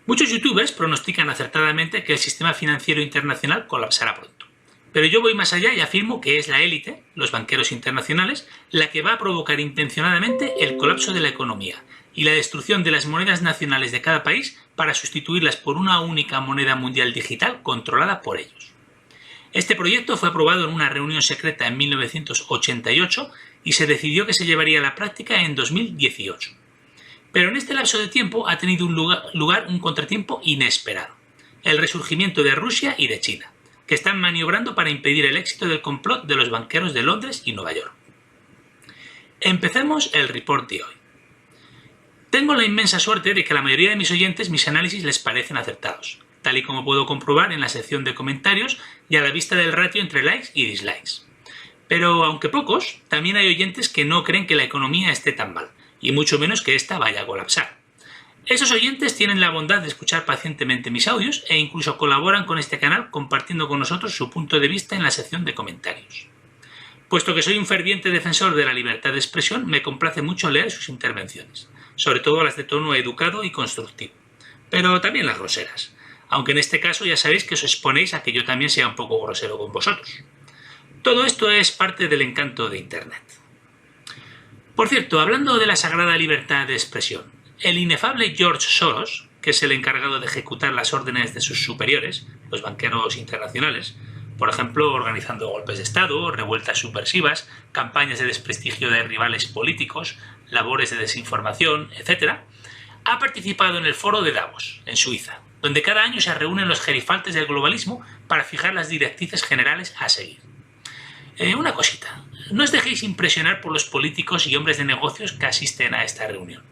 Muchos youtubers pronostican acertadamente que el sistema financiero internacional colapsará pronto. Pero yo voy más allá y afirmo que es la élite, los banqueros internacionales, la que va a provocar intencionadamente el colapso de la economía y la destrucción de las monedas nacionales de cada país para sustituirlas por una única moneda mundial digital controlada por ellos. Este proyecto fue aprobado en una reunión secreta en 1988 y se decidió que se llevaría a la práctica en 2018. Pero en este lapso de tiempo ha tenido lugar un contratiempo inesperado: el resurgimiento de Rusia y de China, que están maniobrando para impedir el éxito del complot de los banqueros de Londres y Nueva York. Empecemos el report de hoy. Tengo la inmensa suerte de que a la mayoría de mis oyentes mis análisis les parecen acertados, tal y como puedo comprobar en la sección de comentarios y a la vista del ratio entre likes y dislikes. Pero aunque pocos, también hay oyentes que no creen que la economía esté tan mal, y mucho menos que ésta vaya a colapsar. Esos oyentes tienen la bondad de escuchar pacientemente mis audios e incluso colaboran con este canal compartiendo con nosotros su punto de vista en la sección de comentarios. Puesto que soy un ferviente defensor de la libertad de expresión, me complace mucho leer sus intervenciones, sobre todo las de tono educado y constructivo, pero también las groseras, aunque en este caso ya sabéis que os exponéis a que yo también sea un poco grosero con vosotros. Todo esto es parte del encanto de Internet. Por cierto, hablando de la sagrada libertad de expresión, el inefable George Soros, que es el encargado de ejecutar las órdenes de sus superiores, los banqueros internacionales, por ejemplo, organizando golpes de Estado, revueltas subversivas, campañas de desprestigio de rivales políticos, labores de desinformación, etc., ha participado en el foro de Davos, en Suiza, donde cada año se reúnen los gerifaltes del globalismo para fijar las directrices generales a seguir. Una cosita, no os dejéis impresionar por los políticos y hombres de negocios que asisten a esta reunión.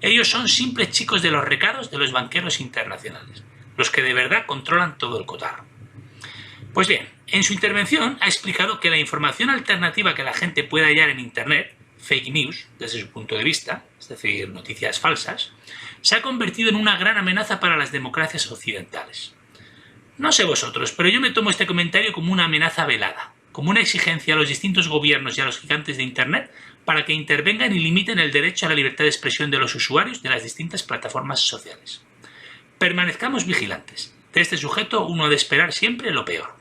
Ellos son simples chicos de los recados de los banqueros internacionales, los que de verdad controlan todo el cotarro. Pues bien, en su intervención ha explicado que la información alternativa que la gente puede hallar en Internet, fake news desde su punto de vista, es decir, noticias falsas, se ha convertido en una gran amenaza para las democracias occidentales. No sé vosotros, pero yo me tomo este comentario como una amenaza velada, como una exigencia a los distintos gobiernos y a los gigantes de Internet para que intervengan y limiten el derecho a la libertad de expresión de los usuarios de las distintas plataformas sociales. Permanezcamos vigilantes. De este sujeto uno ha de esperar siempre lo peor.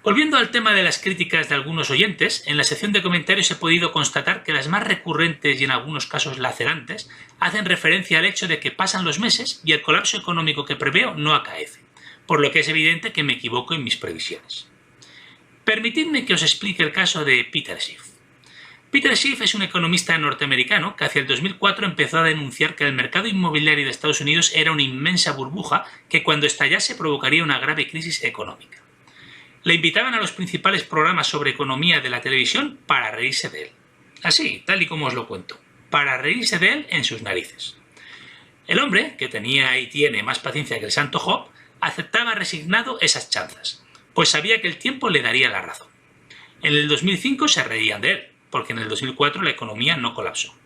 Volviendo al tema de las críticas de algunos oyentes, en la sección de comentarios he podido constatar que las más recurrentes y en algunos casos lacerantes hacen referencia al hecho de que pasan los meses y el colapso económico que preveo no acaece, por lo que es evidente que me equivoco en mis previsiones. Permitidme que os explique el caso de Peter Schiff. Peter Schiff es un economista norteamericano que hacia el 2004 empezó a denunciar que el mercado inmobiliario de Estados Unidos era una inmensa burbuja que cuando estallase provocaría una grave crisis económica. Le invitaban a los principales programas sobre economía de la televisión para reírse de él. Así, tal y como os lo cuento, para reírse de él en sus narices. El hombre, que tenía y tiene más paciencia que el santo Job, aceptaba resignado esas chanzas, pues sabía que el tiempo le daría la razón. En el 2005 se reían de él, porque en el 2004 la economía no colapsó.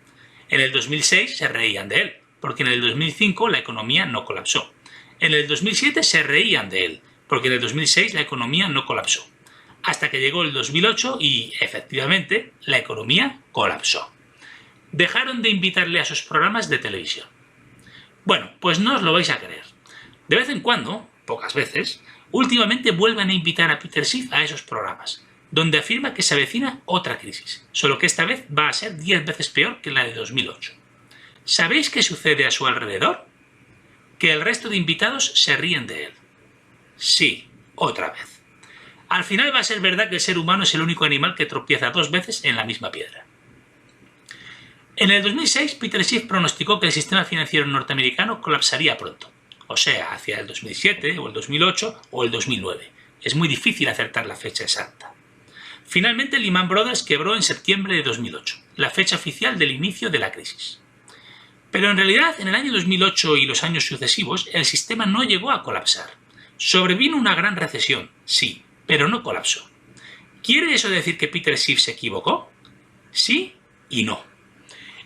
En el 2006 se reían de él, porque en el 2005 la economía no colapsó. En el 2007 se reían de él, porque en el 2006 la economía no colapsó. Hasta que llegó el 2008 y, efectivamente, la economía colapsó. Dejaron de invitarle a sus programas de televisión. Bueno, pues no os lo vais a creer. De vez en cuando, pocas veces, últimamente vuelven a invitar a Peter Schiff a esos programas, donde afirma que se avecina otra crisis, solo que esta vez va a ser 10 veces peor que la de 2008. ¿Sabéis qué sucede a su alrededor? Que el resto de invitados se ríen de él. Sí, otra vez. Al final va a ser verdad que el ser humano es el único animal que tropieza 2 veces en la misma piedra. En el 2006, Peter Schiff pronosticó que el sistema financiero norteamericano colapsaría pronto, o sea, hacia el 2007, o el 2008, o el 2009. Es muy difícil acertar la fecha exacta. Finalmente, Lehman Brothers quebró en septiembre de 2008, la fecha oficial del inicio de la crisis. Pero en realidad, en el año 2008 y los años sucesivos, el sistema no llegó a colapsar. Sobrevino una gran recesión, sí, pero no colapsó. ¿Quiere eso decir que Peter Schiff se equivocó? Sí y no.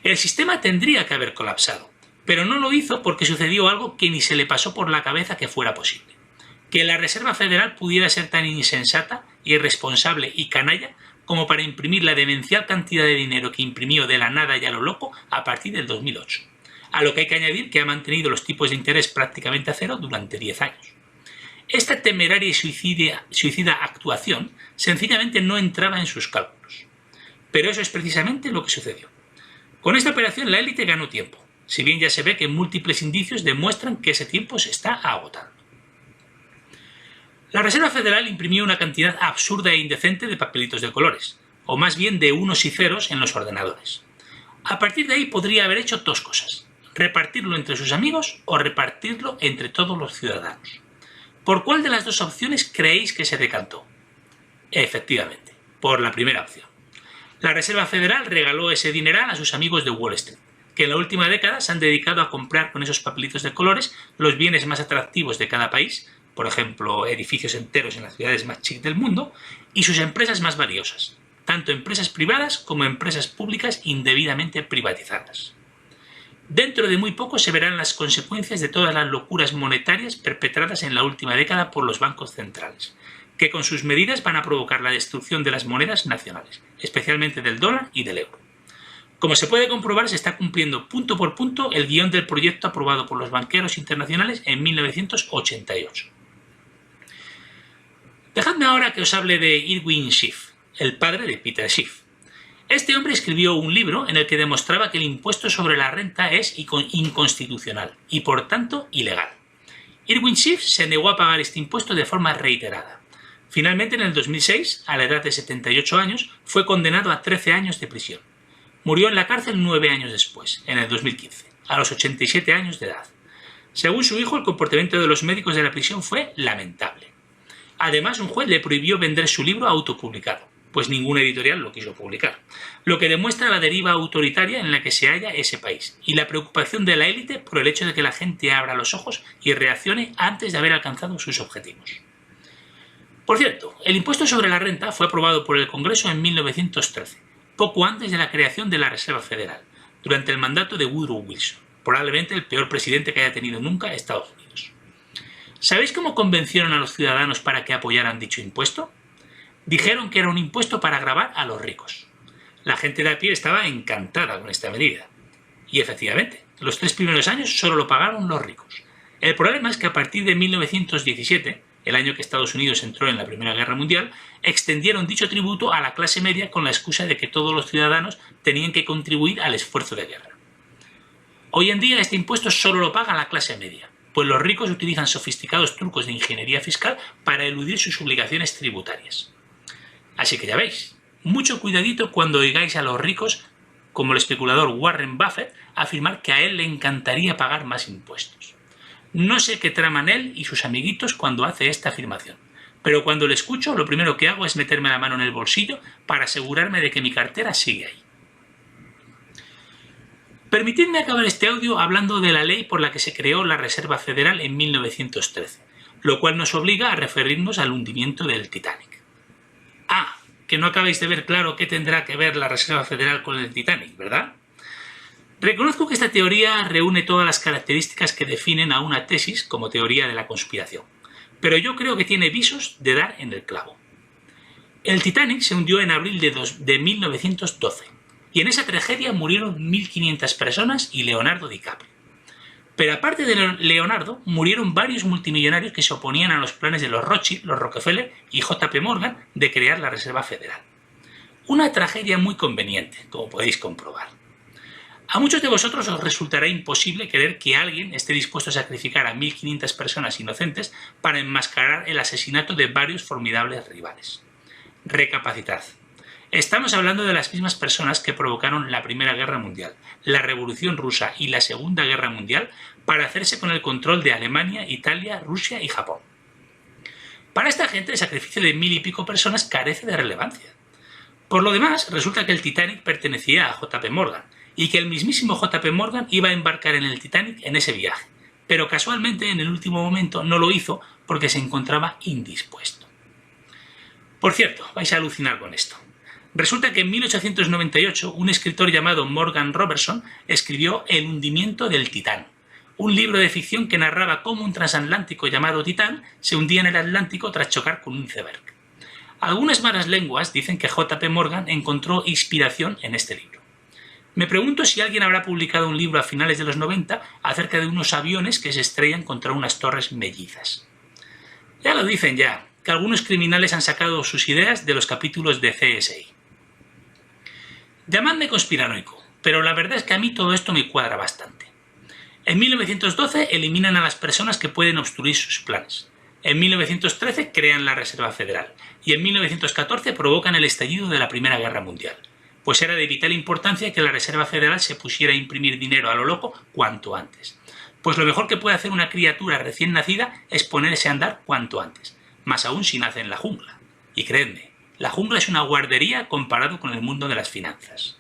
El sistema tendría que haber colapsado, pero no lo hizo porque sucedió algo que ni se le pasó por la cabeza que fuera posible. Que la Reserva Federal pudiera ser tan insensata, irresponsable y canalla como para imprimir la demencial cantidad de dinero que imprimió de la nada y a lo loco a partir del 2008. a lo que hay que añadir que ha mantenido los tipos de interés prácticamente a cero durante 10 años. Esta temeraria y suicida actuación sencillamente no entraba en sus cálculos. Pero eso es precisamente lo que sucedió. Con esta operación la élite ganó tiempo, si bien ya se ve que múltiples indicios demuestran que ese tiempo se está agotando. La Reserva Federal imprimió una cantidad absurda e indecente de papelitos de colores, o más bien de unos y ceros en los ordenadores. A partir de ahí podría haber hecho dos cosas: repartirlo entre sus amigos o repartirlo entre todos los ciudadanos. ¿Por cuál de las dos opciones creéis que se decantó? Efectivamente, por la primera opción. La Reserva Federal regaló ese dineral a sus amigos de Wall Street, que en la última década se han dedicado a comprar con esos papelitos de colores los bienes más atractivos de cada país, por ejemplo, edificios enteros en las ciudades más chic del mundo, y sus empresas más valiosas, tanto empresas privadas como empresas públicas indebidamente privatizadas. Dentro de muy poco se verán las consecuencias de todas las locuras monetarias perpetradas en la última década por los bancos centrales, que con sus medidas van a provocar la destrucción de las monedas nacionales, especialmente del dólar y del euro. Como se puede comprobar, se está cumpliendo punto por punto el guión del proyecto aprobado por los banqueros internacionales en 1988. Dejadme ahora que os hable de Irwin Schiff, el padre de Peter Schiff. Este hombre escribió un libro en el que demostraba que el impuesto sobre la renta es inconstitucional y por tanto ilegal. Irwin Schiff se negó a pagar este impuesto de forma reiterada. Finalmente, en el 2006, a la edad de 78 años, fue condenado a 13 años de prisión. Murió en la cárcel 9 años después, en el 2015, a los 87 años de edad. Según su hijo, el comportamiento de los médicos de la prisión fue lamentable. Además, un juez le prohibió vender su libro autopublicado, pues ninguna editorial lo quiso publicar, lo que demuestra la deriva autoritaria en la que se halla ese país y la preocupación de la élite por el hecho de que la gente abra los ojos y reaccione antes de haber alcanzado sus objetivos. Por cierto, el impuesto sobre la renta fue aprobado por el Congreso en 1913, poco antes de la creación de la Reserva Federal, durante el mandato de Woodrow Wilson, probablemente el peor presidente que haya tenido nunca Estados Unidos. ¿Sabéis cómo convencieron a los ciudadanos para que apoyaran dicho impuesto? Dijeron que era un impuesto para gravar a los ricos. La gente de a pie estaba encantada con esta medida. Y efectivamente, los 3 primeros años solo lo pagaron los ricos. El problema es que a partir de 1917, el año que Estados Unidos entró en la Primera Guerra Mundial, extendieron dicho tributo a la clase media con la excusa de que todos los ciudadanos tenían que contribuir al esfuerzo de guerra. Hoy en día este impuesto solo lo paga la clase media, pues los ricos utilizan sofisticados trucos de ingeniería fiscal para eludir sus obligaciones tributarias. Así que ya veis, mucho cuidadito cuando oigáis a los ricos, como el especulador Warren Buffett, afirmar que a él le encantaría pagar más impuestos. No sé qué traman él y sus amiguitos cuando hace esta afirmación, pero cuando le escucho lo primero que hago es meterme la mano en el bolsillo para asegurarme de que mi cartera sigue ahí. Permitidme acabar este audio hablando de la ley por la que se creó la Reserva Federal en 1913, lo cual nos obliga a referirnos al hundimiento del Titanic. Ah, que no acabáis de ver claro qué tendrá que ver la Reserva Federal con el Titanic, ¿verdad? Reconozco que esta teoría reúne todas las características que definen a una tesis como teoría de la conspiración, pero yo creo que tiene visos de dar en el clavo. El Titanic se hundió en abril de 1912, y en esa tragedia murieron 1.500 personas y Leonardo DiCaprio. Pero aparte de Leonardo, murieron varios multimillonarios que se oponían a los planes de los Rothschild, los Rockefeller y JP Morgan de crear la Reserva Federal. Una tragedia muy conveniente, como podéis comprobar. A muchos de vosotros os resultará imposible creer que alguien esté dispuesto a sacrificar a 1.500 personas inocentes para enmascarar el asesinato de varios formidables rivales. Recapacitad. Estamos hablando de las mismas personas que provocaron la Primera Guerra Mundial, la Revolución Rusa y la Segunda Guerra Mundial para hacerse con el control de Alemania, Italia, Rusia y Japón. Para esta gente el sacrificio de 1.000 y pico personas carece de relevancia. Por lo demás, resulta que el Titanic pertenecía a JP Morgan y que el mismísimo JP Morgan iba a embarcar en el Titanic en ese viaje, pero casualmente en el último momento no lo hizo porque se encontraba indispuesto. Por cierto, vais a alucinar con esto. Resulta que en 1898 un escritor llamado Morgan Robertson escribió El hundimiento del Titán, un libro de ficción que narraba cómo un transatlántico llamado Titán se hundía en el Atlántico tras chocar con un iceberg. Algunas malas lenguas dicen que JP Morgan encontró inspiración en este libro. Me pregunto si alguien habrá publicado un libro a finales de los 90 acerca de unos aviones que se estrellan contra unas torres mellizas. Ya lo dicen ya, que algunos criminales han sacado sus ideas de los capítulos de CSI. Llamadme conspiranoico, pero la verdad es que a mí todo esto me cuadra bastante. En 1912 eliminan a las personas que pueden obstruir sus planes. En 1913 crean la Reserva Federal y en 1914 provocan el estallido de la Primera Guerra Mundial, pues era de vital importancia que la Reserva Federal se pusiera a imprimir dinero a lo loco cuanto antes. Pues lo mejor que puede hacer una criatura recién nacida es ponerse a andar cuanto antes, más aún si nace en la jungla. Y creedme, la jungla es una guardería comparado con el mundo de las finanzas.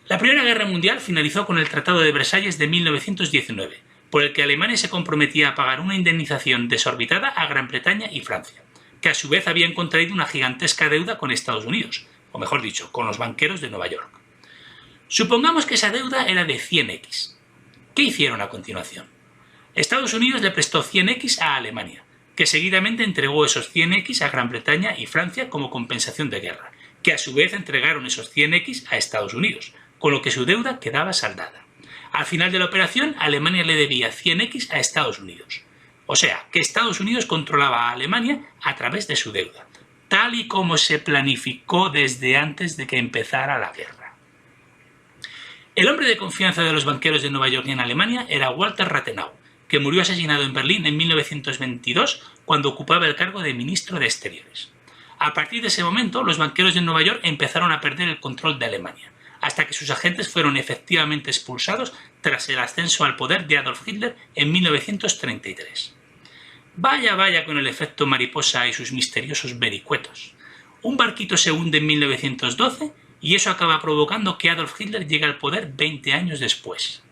La Primera Guerra Mundial finalizó con el Tratado de Versalles de 1919, por el que Alemania se comprometía a pagar una indemnización desorbitada a Gran Bretaña y Francia, que a su vez habían contraído una gigantesca deuda con Estados Unidos, o mejor dicho, con los banqueros de Nueva York. Supongamos que esa deuda era de 100x. ¿Qué hicieron a continuación? Estados Unidos le prestó 100x a Alemania, que seguidamente entregó esos 100x a Gran Bretaña y Francia como compensación de guerra, que a su vez entregaron esos 100x a Estados Unidos, con lo que su deuda quedaba saldada. Al final de la operación, Alemania le debía 100x a Estados Unidos. O sea, que Estados Unidos controlaba a Alemania a través de su deuda, tal y como se planificó desde antes de que empezara la guerra. El hombre de confianza de los banqueros de Nueva York y en Alemania era Walter Rathenau, que murió asesinado en Berlín en 1922 cuando ocupaba el cargo de ministro de Exteriores. A partir de ese momento, los banqueros de Nueva York empezaron a perder el control de Alemania, hasta que sus agentes fueron efectivamente expulsados tras el ascenso al poder de Adolf Hitler en 1933. Vaya con el efecto mariposa y sus misteriosos vericuetos. Un barquito se hunde en 1912 y eso acaba provocando que Adolf Hitler llegue al poder 20 años después.